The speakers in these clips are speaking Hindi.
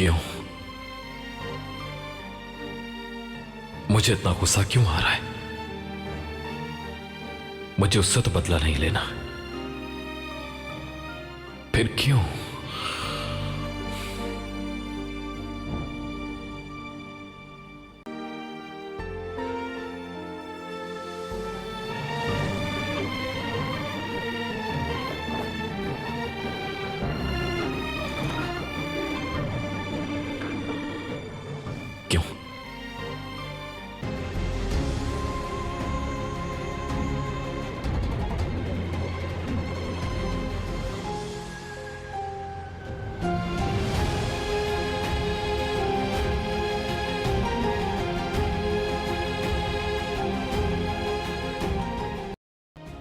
क्यों? मुझे इतना गुस्सा क्यों आ रहा है? मुझे उससे तो बदला नहीं लेना, फिर क्यों? क्यों?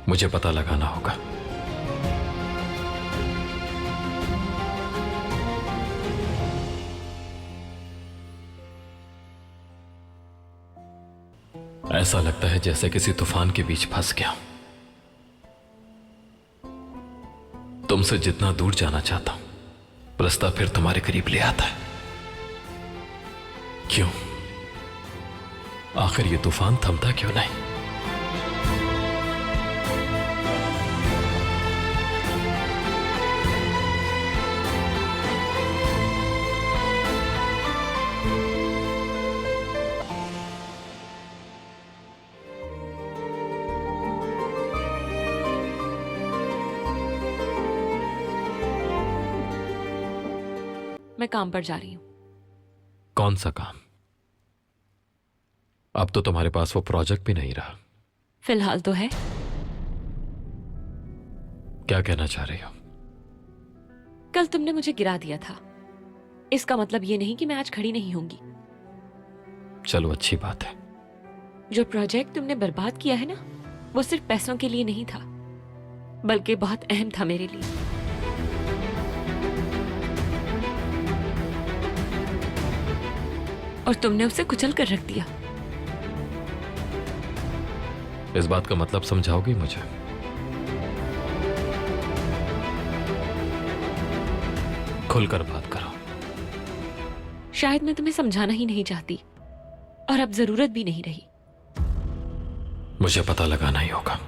मुझे पता लगाना होगा। ऐसा लगता है जैसे किसी तूफान के बीच फंस गया। तुमसे जितना दूर जाना चाहता हूं, रास्ता फिर तुम्हारे करीब ले आता है। क्यों? आखिर ये तूफान थमता क्यों नहीं? मैं काम पर जा रही हूं। कौन सा काम? अब तो तुम्हारे पास वो प्रोजेक्ट भी नहीं रहा। फिलहाल तो है। क्या कहना चाह रही हो? कल तुमने मुझे गिरा दिया था, इसका मतलब ये नहीं कि मैं आज खड़ी नहीं होंगी। चलो अच्छी बात है। जो प्रोजेक्ट तुमने बर्बाद किया है ना, वो सिर्फ पैसों के लिए नहीं था, बल्कि बहुत अहम था मेरे लिए। और तुमने उसे कुचल कर रख दिया। इस बात का मतलब समझाओगी मुझे? खुलकर बात करो। शायद मैं तुम्हें समझाना ही नहीं चाहती, और अब जरूरत भी नहीं रही। मुझे पता लगाना ही होगा।